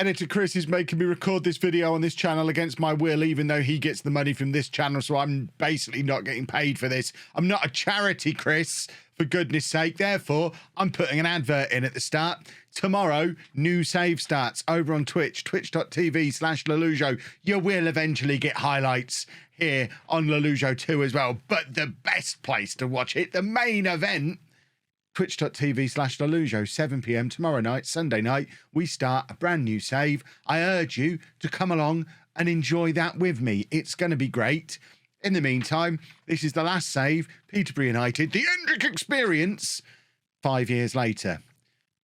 Editor Chris is making me record this video on this channel against my will, even though he gets the money from this channel, so I'm basically not getting paid for this. I'm not a charity, Chris, for goodness sake. Therefore, I'm putting an advert in at the start. Tomorrow, new save starts over on Twitch, twitch.tv/LOLLUJO. You will eventually get highlights here on LOLLUJO 2 as well, but the best place to watch it, the main event, twitch.tv/LOLLUJO, 7 p.m. tomorrow night, Sunday night, we start a brand new save. I urge you to come along and enjoy that with me. It's going to be great. In the meantime, this is the last save, Peterborough United, the Endrick Experience, 5 years later.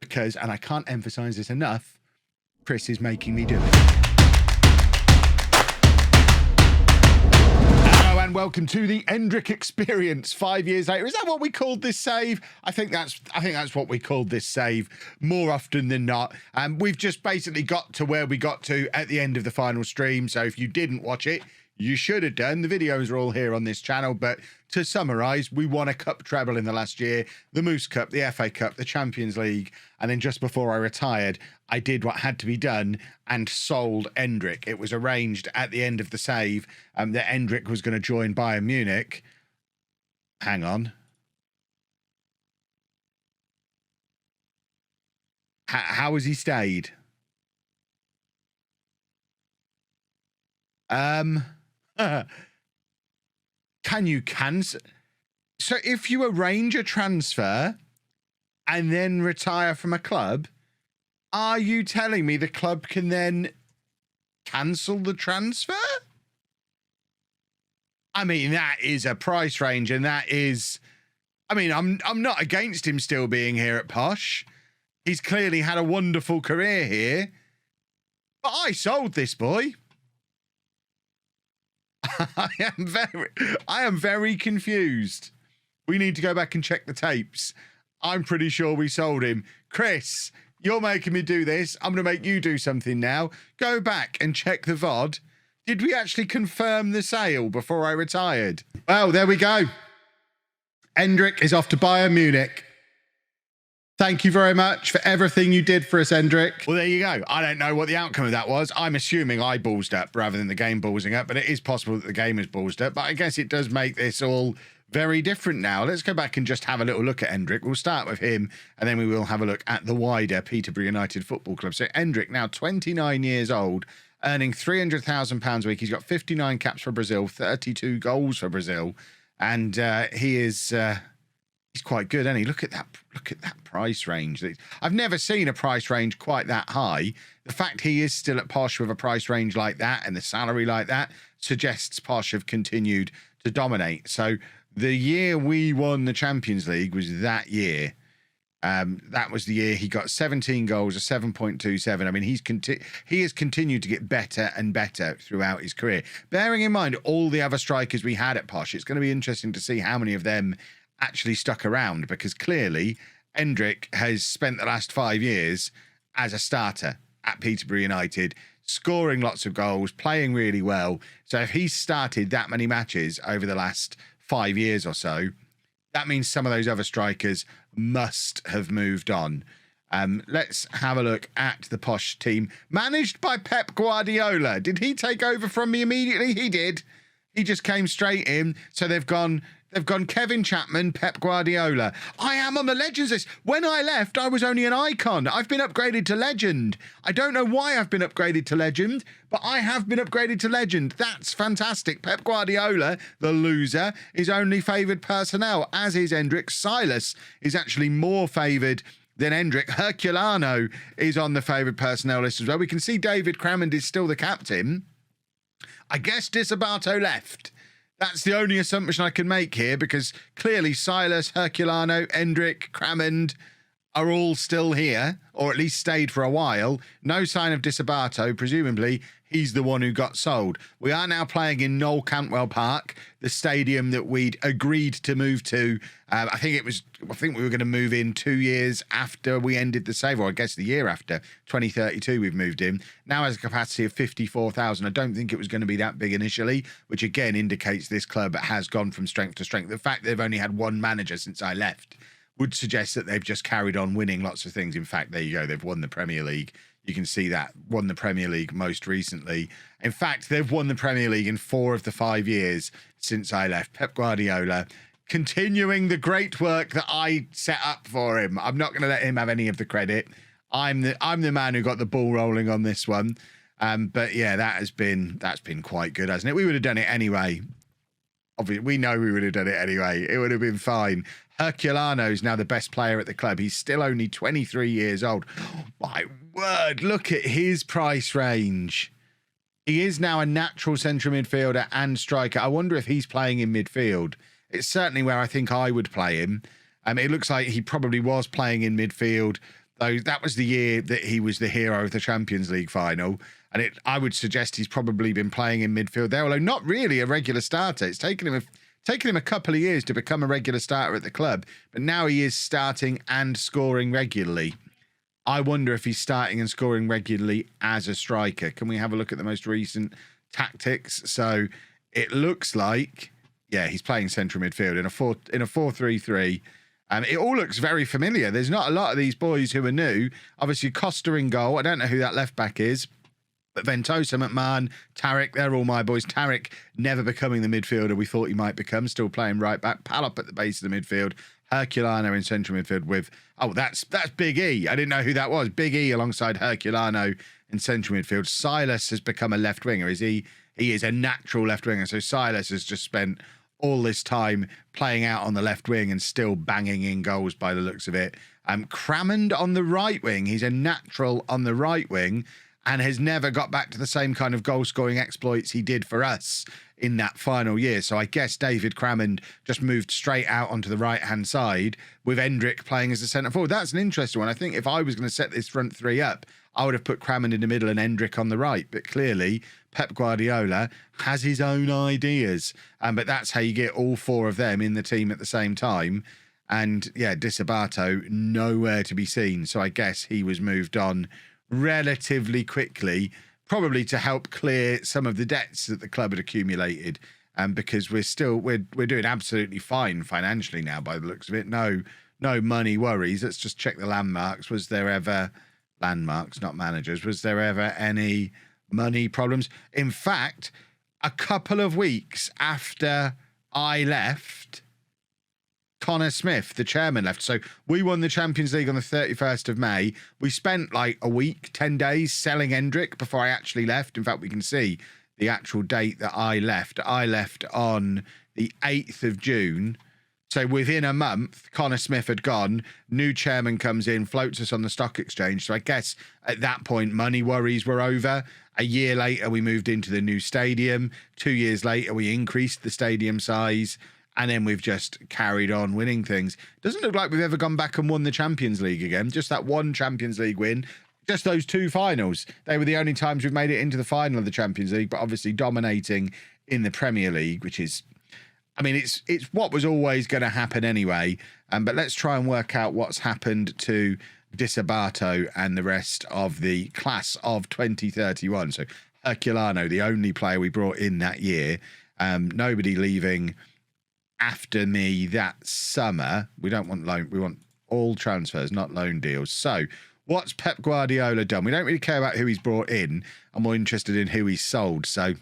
Because, and I can't emphasise this enough, Chris is making me do it. Hello and welcome to the Endrick Experience 5 years later. Is that what we called this save? I think that's what we called this save more often than not. We've just basically got to where we got to at the end of the final stream. So if you didn't watch it, you should have done. The videos are all here on this channel, but to summarise, we won a cup treble in the last year, the Moose Cup, the FA Cup, the Champions League, and then just before I retired, I did what had to be done and sold Hendrick. It was arranged at the end of the save that Hendrick was going to join Bayern Munich. Hang on. How has he stayed? Can you cancel? So if you arrange a transfer and then retire from a club, are you telling me the club can then cancel the transfer? I mean, that is a price range, and that is, I mean, I'm not against him still being here at Posh. He's clearly had a wonderful career here, but I sold this boy. I am very confused. We need to go back and check the tapes. I'm pretty sure we sold him. Chris, you're making me do this. I'm going to make you do something now. Go back and check the VOD. Did we actually confirm the sale before I retired? Well, there we go. Hendrick is off to Bayern Munich. Thank you very much for everything you did for us, Hendrick. Well, there you go. I don't know what the outcome of that was. I'm assuming I ballsed up rather than the game ballsing up, but it is possible that the game is ballsed up. But I guess it does make this all very different now. Let's go back and just have a little look at Hendrick. We'll start with him, and then we will have a look at the wider Peterborough United Football Club. So Hendrick, now 29 years old, earning £300,000 a week. He's got 59 caps for Brazil, 32 goals for Brazil, and he is... he's quite good, isn't he? Look at that price range. I've never seen a price range quite that high. The fact he is still at Posh with a price range like that and the salary like that suggests Posh have continued to dominate. So the year we won the Champions League was that year. That was the year he got 17 goals, a 7.27. I mean, he has continued to get better and better throughout his career. Bearing in mind all the other strikers we had at Posh, it's going to be interesting to see how many of them actually stuck around, because clearly Hendrick has spent the last 5 years as a starter at Peterborough United, scoring lots of goals, playing really well. So if he's started that many matches over the last 5 years or so, that means some of those other strikers must have moved on. Let's have a look at the Posh team, managed by Pep Guardiola. Did he take over from me immediately? He did. He just came straight in. So they've gone Kevin Chapman, Pep Guardiola. I am on the Legends list. When I left, I was only an icon. I've been upgraded to Legend. I don't know why I've been upgraded to Legend, but I have been upgraded to Legend. That's fantastic. Pep Guardiola, the loser, is only favoured personnel, as is Hendrick. Silas is actually more favoured than Hendrick. Herculano is on the favoured personnel list as well. We can see David Crammond is still the captain. I guess Disabato left. That's the only assumption I can make here, because clearly Silas, Herculano, Endrick, Crammond are all still here, or at least stayed for a while. No sign of Disabato. Presumably, he's the one who got sold. We are now playing in Noel Cantwell Park, the stadium that we'd agreed to move to. I think we were going to move in 2 years after we ended the save, or I guess the year after, 2032 we've moved in. Now has a capacity of 54,000. I don't think it was going to be that big initially, which again indicates this club has gone from strength to strength. The fact they've only had one manager since I left would suggest that they've just carried on winning lots of things. In fact, there you go. They've won the Premier League. You can see that. Won the Premier League most recently. In fact, they've won the Premier League in 4 of the 5 years since I left. Pep Guardiola continuing the great work that I set up for him. I'm not going to let him have any of the credit. I'm the man who got the ball rolling on this one. But yeah, that's been quite good, hasn't it? We would have done it anyway. Obviously, we know we would have done it anyway. It would have been fine. Herculano's now the best player at the club. He's still only 23 years old. Oh, my word, look at his price range. He is now a natural central midfielder and striker. I wonder if he's playing in midfield. It's certainly where I think I would play him. It looks like he probably was playing in midfield, though that was the year that he was the hero of the Champions League final. And I would suggest he's probably been playing in midfield there, although not really a regular starter. It's taken him a couple of years to become a regular starter at the club, but now he is starting and scoring regularly. I wonder if he's starting and scoring regularly as a striker. Can we have a look at the most recent tactics? So it looks like, yeah, he's playing central midfield in a 4-3-3. It all looks very familiar. There's not a lot of these boys who are new. Obviously, Costa in goal. I don't know who that left back is. But Ventosa, McMahon, Tarek, they're all my boys. Tarek never becoming the midfielder we thought he might become, still playing right back. Palop at the base of the midfield. Herculano in central midfield with, that's Big E. I didn't know who that was. Big E alongside Herculano in central midfield. Silas has become a left winger. He is a natural left winger. So Silas has just spent all this time playing out on the left wing and still banging in goals by the looks of it. Crammond on the right wing. He's a natural on the right wing and has never got back to the same kind of goal-scoring exploits he did for us in that final year. So I guess David Crammond just moved straight out onto the right-hand side with Endrick playing as a centre-forward. That's an interesting one. I think if I was going to set this front three up, I would have put Crammond in the middle and Endrick on the right. But clearly, Pep Guardiola has his own ideas. But that's how you get all 4 of them in the team at the same time. And, yeah, Disabato nowhere to be seen. So I guess he was moved on relatively quickly, probably to help clear some of the debts that the club had accumulated, because we're doing absolutely fine financially now by the looks of it. No money worries. Let's just check the landmarks. Was there ever landmarks, not managers? Was there ever any money problems? In fact, a couple of weeks after I left, Connor Smith, the chairman, left. So we won the Champions League on the 31st of May. We spent like a week, 10 days selling Hendrick before I actually left. In fact, we can see the actual date that I left. I left on the 8th of June. So within a month, Connor Smith had gone. New chairman comes in, floats us on the stock exchange. So I guess at that point, money worries were over. A year later, we moved into the new stadium. 2 years later, we increased the stadium size. And then we've just carried on winning things. Doesn't look like we've ever gone back and won the Champions League again. Just that one Champions League win. Just those 2 finals. They were the only times we've made it into the final of the Champions League, but obviously dominating in the Premier League, which is, I mean, it's what was always going to happen anyway. But let's try and work out what's happened to Disabato and the rest of the class of 2031. So Herculano, the only player we brought in that year. Nobody leaving after me that summer. We don't want loan. We want all transfers, not loan deals. So what's Pep Guardiola done? We don't really care about who he's brought in. I'm more interested in who he's sold. So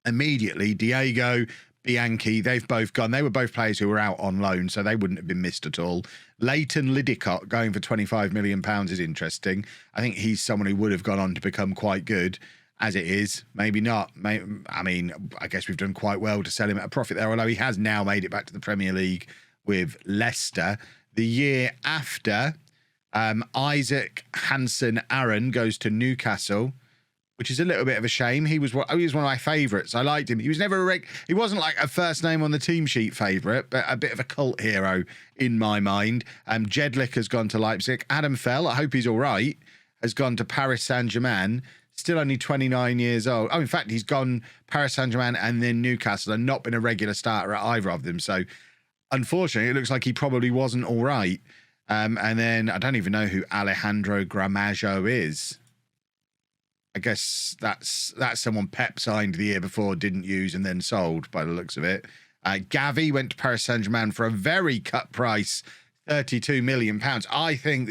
immediately, Diego, Bianchi, they've both gone. They were both players who were out on loan, so they wouldn't have been missed at all. Leighton Lidicott going for £25 million is interesting. I think he's someone who would have gone on to become quite good. As it is, maybe not. I mean, I guess we've done quite well to sell him at a profit there, although he has now made it back to the Premier League with Leicester. The year after, Isaac Hansen-Aaron goes to Newcastle, which is a little bit of a shame. He was one of my favourites. I liked him. He was never he wasn't like a first name on the team sheet favourite, but a bit of a cult hero in my mind. Jedlick has gone to Leipzig. Adam Fell, I hope he's all right, has gone to Paris Saint-Germain. Still only 29 years old. Oh, in fact, he's gone Paris Saint-Germain and then Newcastle and not been a regular starter at either of them. So, unfortunately, it looks like he probably wasn't all right. And then I don't even know who Alejandro Gramajo is. I guess that's someone Pep signed the year before, didn't use, and then sold by the looks of it. Gavi went to Paris Saint-Germain for a very cut price, £32 million. I think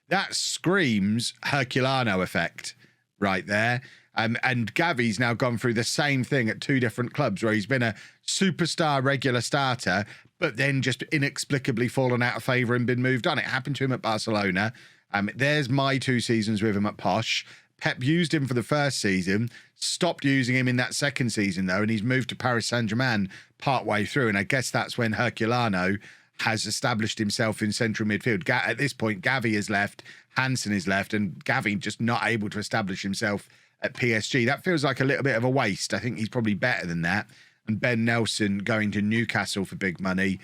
That screams Herculano effect right there. And Gavi's now gone through the same thing at 2 different clubs where he's been a superstar regular starter, but then just inexplicably fallen out of favour and been moved on. It happened to him at Barcelona. There's my 2 seasons with him at Posh. Pep used him for the first season, stopped using him in that second season, though, and he's moved to Paris Saint-Germain partway through. And I guess that's when Herculano has established himself in central midfield. At this point, Gavi has left, Hansen is left, and Gavi just not able to establish himself at PSG. That feels like a little bit of a waste. I think he's probably better than that. And Ben Nelson going to Newcastle for big money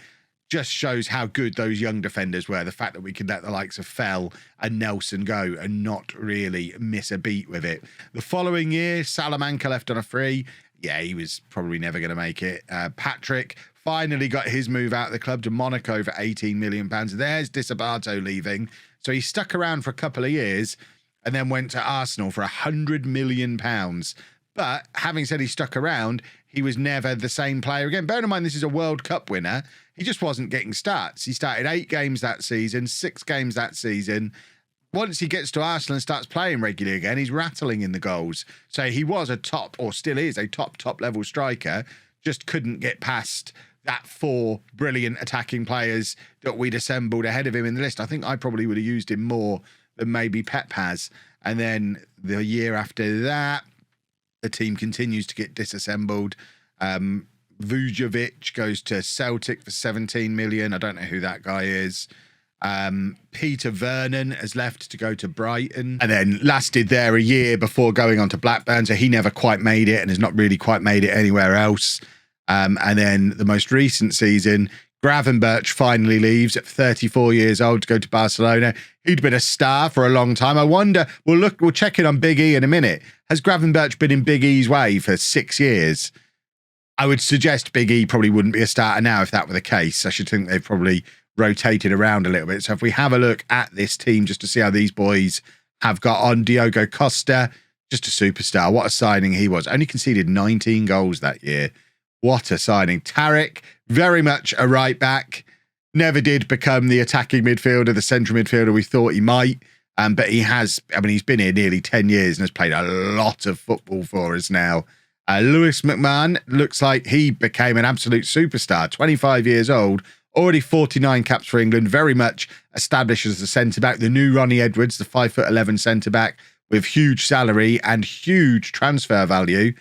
just shows how good those young defenders were. The fact that we could let the likes of Fell and Nelson go and not really miss a beat with it. The following year, Salamanca left on a free. Yeah, he was probably never going to make it. Patrick finally got his move out of the club to Monaco for £18 million. There's Disabato leaving. So he stuck around for a couple of years and then went to Arsenal for £100 million. But having said he stuck around, he was never the same player again. Bear in mind, this is a World Cup winner. He just wasn't getting starts. He started 8 games that season, 6 games that season. Once he gets to Arsenal and starts playing regularly again, he's rattling in the goals. So he was a top, or still is, a top level striker, just couldn't get past that 4 brilliant attacking players that we'd assembled ahead of him in the list. I think I probably would have used him more than maybe Pep has. And then the year after that, the team continues to get disassembled. Vujovic goes to Celtic for 17 million. I don't know who that guy is. Peter Vernon has left to go to Brighton and then lasted there a year before going on to Blackburn. So he never quite made it and has not really quite made it anywhere else. And then the most recent season, Gravenberch finally leaves at 34 years old to go to Barcelona. He'd been a star for a long time. I wonder, we'll check in on Big E in a minute. Has Gravenberch been in Big E's way for 6 years? I would suggest Big E probably wouldn't be a starter now if that were the case. I should think they've probably rotated around a little bit. So if we have a look at this team just to see how these boys have got on, Diogo Costa, just a superstar. What a signing he was. Only conceded 19 goals that year. What a signing. Tarek, very much a right back. Never did become the attacking midfielder, the central midfielder we thought he might. But he has, he's been here nearly 10 years and has played a lot of football for us now. Lewis McMahon looks like he became an absolute superstar. 25 years old, already 49 caps for England, very much established as the centre-back. The new Ronnie Edwards, the 5'11" centre-back with huge salary and huge transfer value,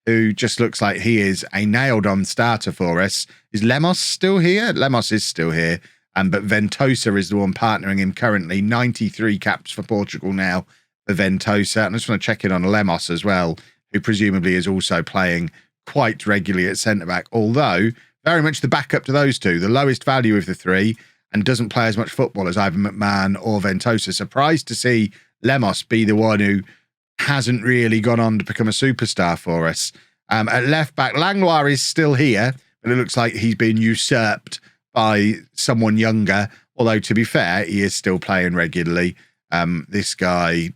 who just looks like he is a nailed-on starter for us. Is Lemos still here? Lemos is still here. But Ventosa is the one partnering him currently. 93 caps for Portugal now for Ventosa. And I just want to check in on Lemos as well, who presumably is also playing quite regularly at centre-back, although very much the backup to those two, the lowest value of the 3, and doesn't play as much football as either McMahon or Ventosa. Surprised to see Lemos be the one who hasn't really gone on to become a superstar for us. At left-back, Langlois is still here, but it looks like he's been usurped by someone younger, although to be fair, he is still playing regularly. This guy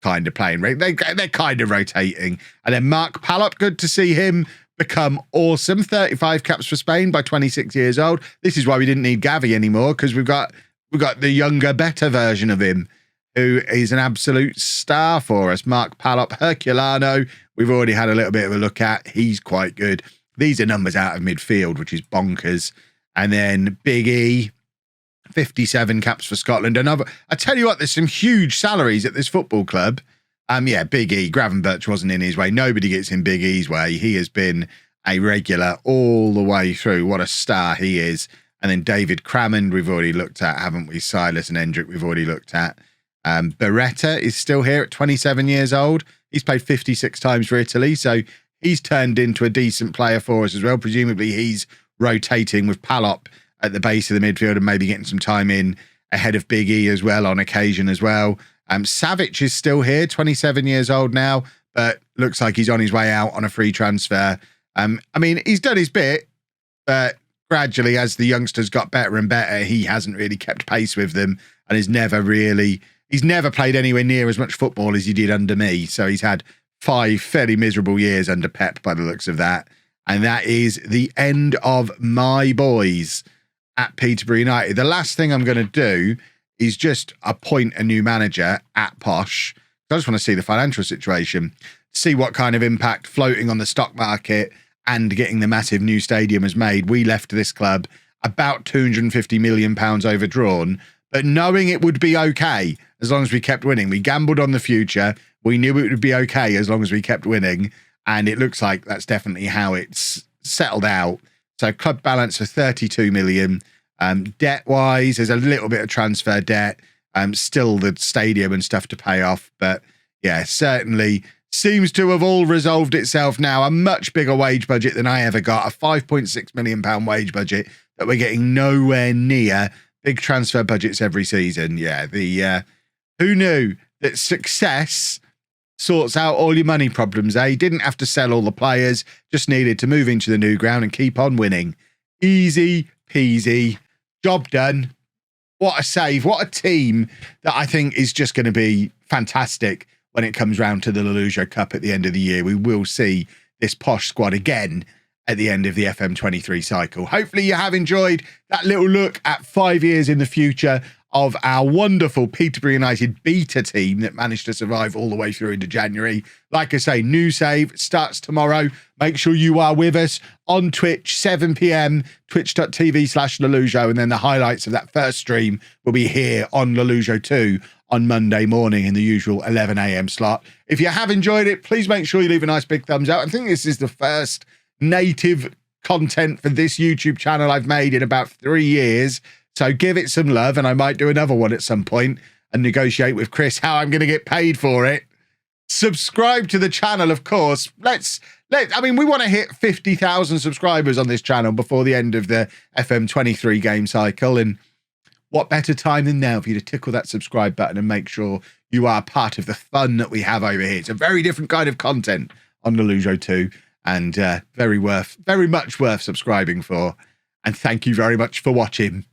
kind of playing. They're kind of rotating. And then Mark Palop, good to see him become awesome. 35 caps for Spain by 26 years old. This is why we didn't need Gavi anymore, because we've got the younger, better version of him, who is an absolute star for us. Mark Palop, Herculano, we've already had a little bit of a look at. He's quite good. These are numbers out of midfield, which is bonkers. And then Big E, 57 caps for Scotland. I tell you what, there's some huge salaries at this football club. Big E, Gravenberch wasn't in his way. Nobody gets in Big E's way. He has been a regular all the way through. What a star he is. And then David Crammond, we've already looked at, haven't we? Silas and Hendrick, we've already looked at. Beretta is still here at 27 years old. He's played 56 times for Italy, so he's turned into a decent player for us as well. Presumably he's rotating with Palop at the base of the midfield and maybe getting some time in ahead of Big E as well on occasion as well. Savic is still here, 27 years old now, but looks like he's on his way out on a free transfer. He's done his bit, but gradually as the youngsters got better and better, he hasn't really kept pace with them and he's never played anywhere near as much football as he did under me. So he's had 5 fairly miserable years under Pep by the looks of that. And that is the end of my boys at Peterborough United. The last thing I'm going to do is just appoint a new manager at Posh. I just want to see the financial situation, see what kind of impact floating on the stock market and getting the massive new stadium has made. We left this club about £250 million overdrawn, but knowing it would be okay as long as we kept winning. We gambled on the future. We knew it would be okay as long as we kept winning. And it looks like that's definitely how it's settled out. So club balance of 32 million. Debt-wise, there's a little bit of transfer debt. Still the stadium and stuff to pay off. But yeah, certainly seems to have all resolved itself now. A much bigger wage budget than I ever got. A £5.6 million wage budget that we're getting nowhere near. Big transfer budgets every season. Yeah, who knew that success sorts out all your money problems, eh? Didn't have to sell all the players, just needed to move into the new ground and keep on winning. Easy peasy. Job done. What a save. What a team that I think is just going to be fantastic when it comes round to the LOLLUJO Cup at the end of the year. We will see this Posh squad again at the end of the FM23 cycle. Hopefully you have enjoyed that little look at 5 years in the future of our wonderful Peterborough United beta team that managed to survive all the way through into January. Like I say, new save starts tomorrow. Make sure you are with us on Twitch, 7 p.m, twitch.tv/LOLLUJO, and then the highlights of that first stream will be here on LOLLUJO 2 on Monday morning in the usual 11 a.m. slot. If you have enjoyed it, please make sure you leave a nice big thumbs up. I think this is the first native content for this YouTube channel I've made in about 3 years. So give it some love, and I might do another one at some point and negotiate with Chris how I'm going to get paid for it. Subscribe to the channel, of course. I mean, we want to hit 50,000 subscribers on this channel before the end of the FM23 game cycle. And what better time than now for you to tickle that subscribe button and make sure you are part of the fun that we have over here. It's a very different kind of content on LOLLUJO 2, and very much worth subscribing for. And thank you very much for watching.